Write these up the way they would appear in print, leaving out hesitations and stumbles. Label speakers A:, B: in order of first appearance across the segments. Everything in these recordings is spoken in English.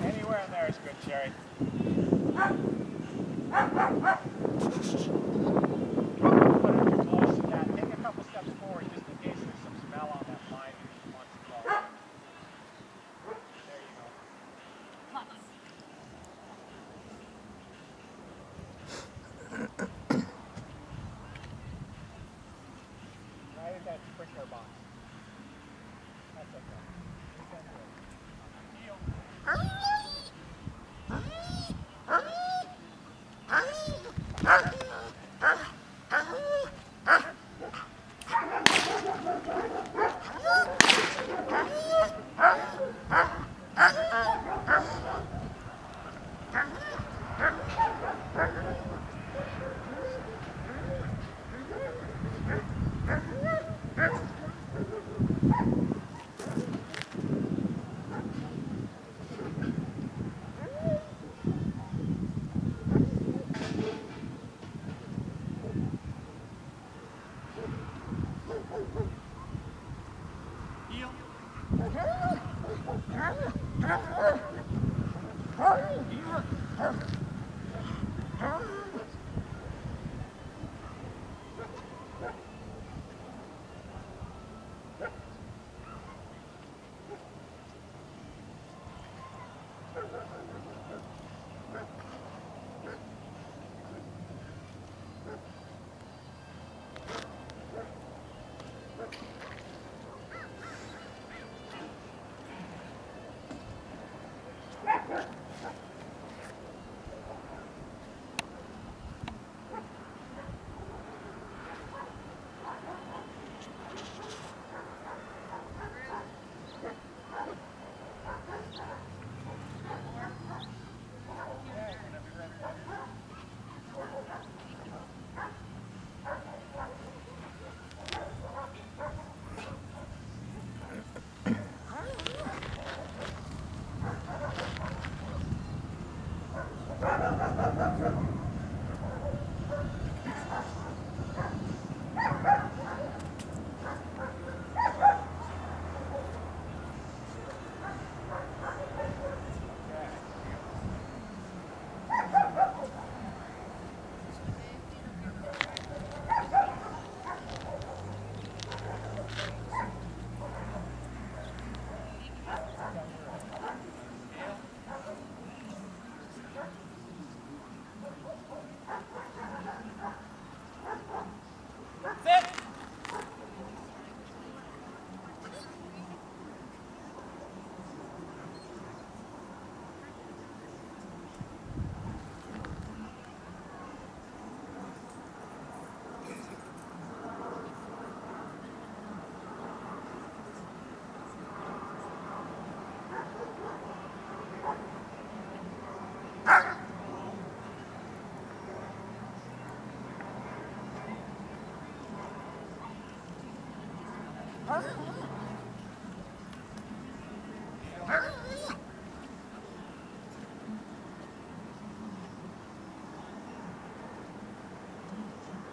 A: Anywhere in there is good, Sherry. Whatever you're close to that, take a couple steps forward just in case there's some smell on that line that she wants to go. There you go. Right at that sprinkler box. That's okay. You can do it. Heel.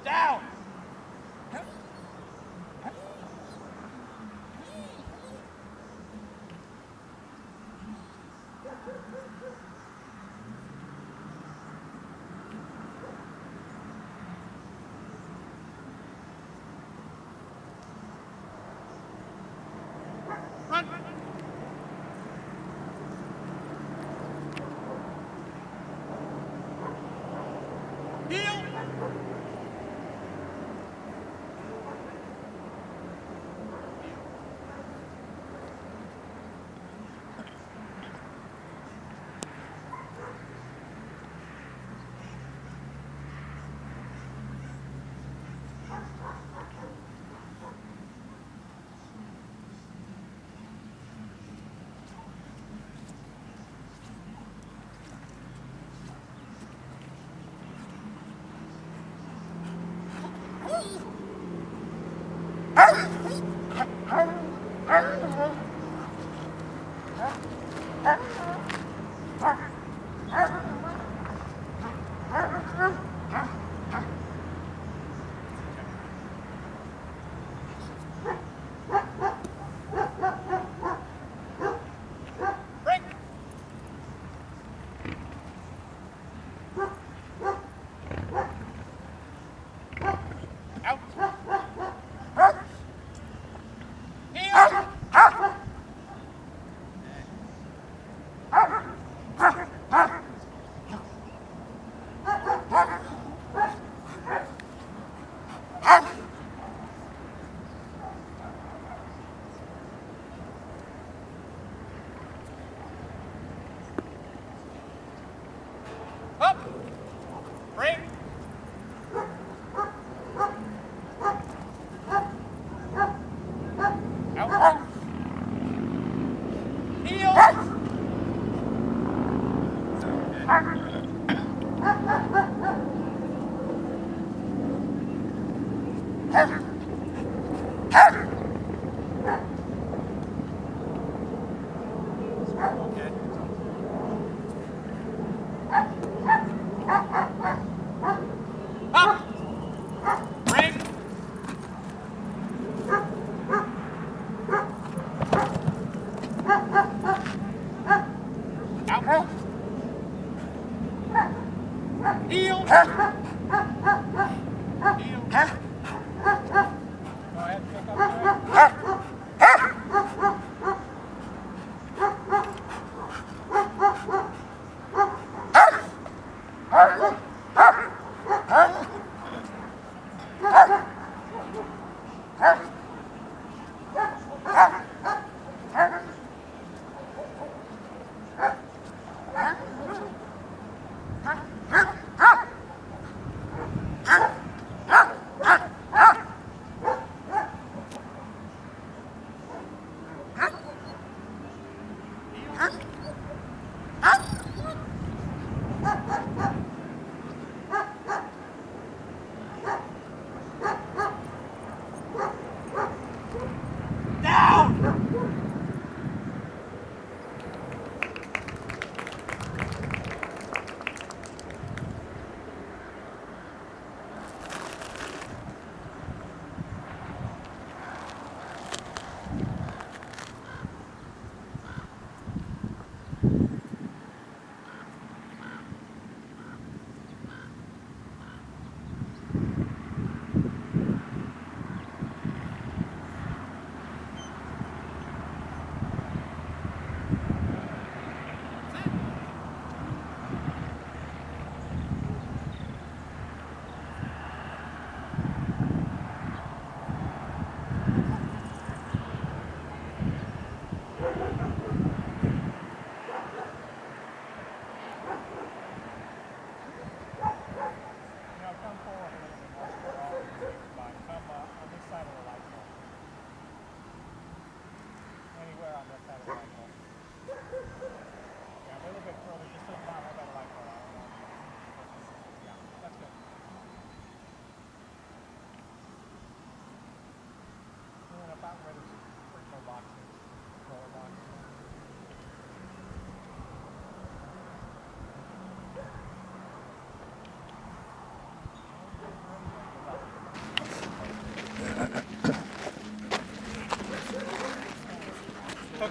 A: Down! Up! Ring! Out! Heel! Heel! Go ahead, pick up the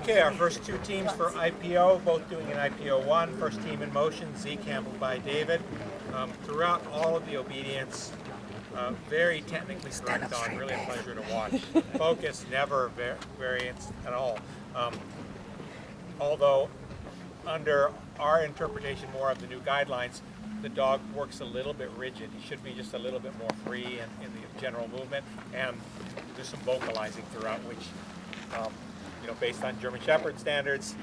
A: Okay, our first two teams for IPO, both doing an IPO 1. First team in motion, Zeke, handled by David. Throughout all of the obedience, very technically correct dog, really a pleasure to watch. Focus, never variance at all. Although, under our interpretation more of the new guidelines, the dog works a little bit rigid. He should be just a little bit more free in the general movement, and there's some vocalizing throughout, which you know, based on German Shepherd standards,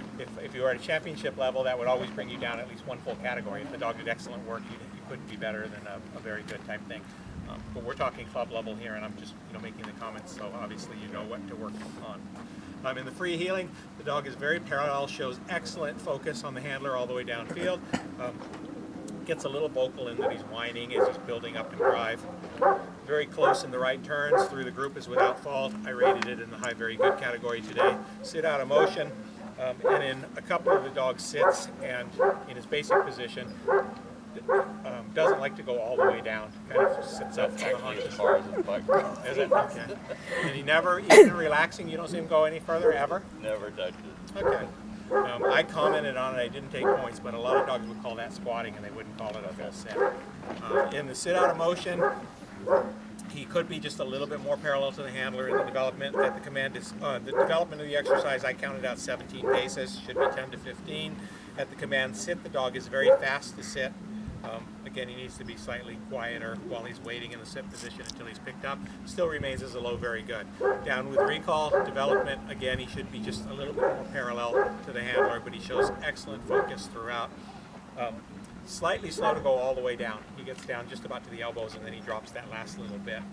A: if you were at a championship level, that would always bring you down at least one full category. If the dog did excellent work, you couldn't be better than a very good type thing. But we're talking club level here, and I'm just making the comments, so obviously you know what to work on. In the free heeling, the dog is very parallel, shows excellent focus on the handler all the way downfield. Gets a little vocal in that he's whining as he's building up and drive. Very close in the right turns, through the group is without fault. I rated it in the high very good category today. Sit out of motion, and in a couple of the dog sits and in his basic position, doesn't like to go all the way down. Kind of sits up on the haunches. Is it? Okay. And he never, even relaxing, you don't see him go any further ever?
B: Never touched it.
A: Okay. I commented on it, I didn't take points, but a lot of dogs would call that squatting and they wouldn't call it a full sit. In the sit out of motion, he could be just a little bit more parallel to the handler in the development. At the command is the development of the exercise, I counted out 17 paces, should be 10 to 15. At the command sit, the dog is very fast to sit. Again, he needs to be slightly quieter while he's waiting in the sit position until he's picked up. Still remains as a low very good. Down with recall, development, again, he should be just a little bit more parallel to the handler, but he shows excellent focus throughout. Slightly slow to go all the way down. He gets down just about to the elbows and then he drops that last little bit,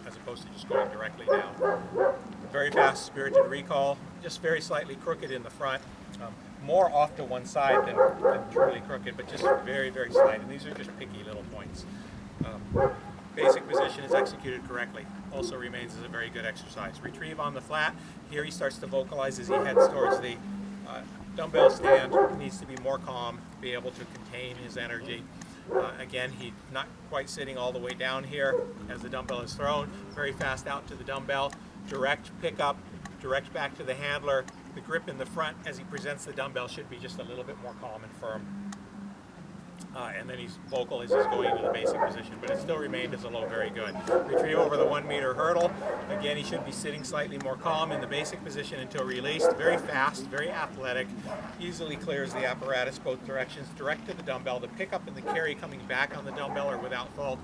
A: as opposed to just going directly down. Very fast, spirited recall, just very slightly crooked in the front. More off to one side than truly crooked, but just very, very slight. And these are just picky little points. basic position is executed correctly. Also remains as a very good exercise. Retrieve on the flat. Here he starts to vocalize as he heads towards the dumbbell stand. He needs to be more calm, be able to contain his energy. Again, he's not quite sitting all the way down here as the dumbbell is thrown. Very fast out to the dumbbell. Direct pickup, direct back to the handler. The grip in the front as he presents the dumbbell should be just a little bit more calm and firm. And then he's vocal as he's going into the basic position, but it still remained as a low very good. Retrieve over the 1 meter hurdle. Again, he should be sitting slightly more calm in the basic position until released. Very fast, very athletic, easily clears the apparatus both directions, direct to the dumbbell. The pickup and the carry coming back on the dumbbell are without fault.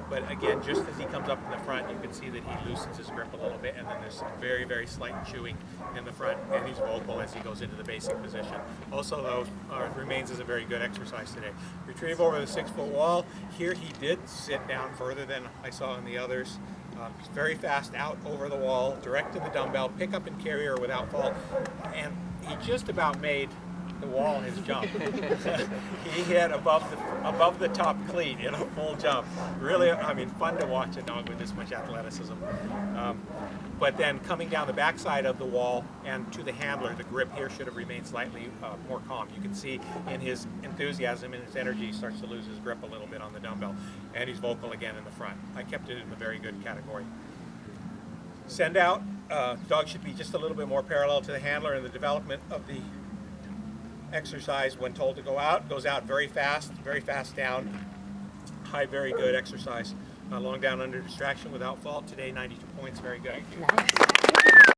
A: But again, just as he comes up in the front, you can see that he loosens his grip a little bit, and then there's some very, very slight chewing in the front, and he's vocal as he goes into the basic position. Also, though, remains as a very good exercise today. Retrieve over the 6-foot wall. Here he did sit down further than I saw in the others. He's very fast out over the wall, direct to the dumbbell, pick up and carry her without fault, and he just about made the wall his jump. He hit above the top cleat in a full jump. Really, I mean, fun to watch a dog with this much athleticism. But then coming down the backside of the wall and to the handler, the grip here should have remained slightly more calm. You can see in his enthusiasm and his energy, he starts to lose his grip a little bit on the dumbbell, and he's vocal again in the front. I kept it in the very good category. Send out, dog should be just a little bit more parallel to the handler in the development of the exercise. When told to go out, goes out very fast down. High, very good exercise. Long down under distraction without fault. Today, 92 points, very good.
B: Nice.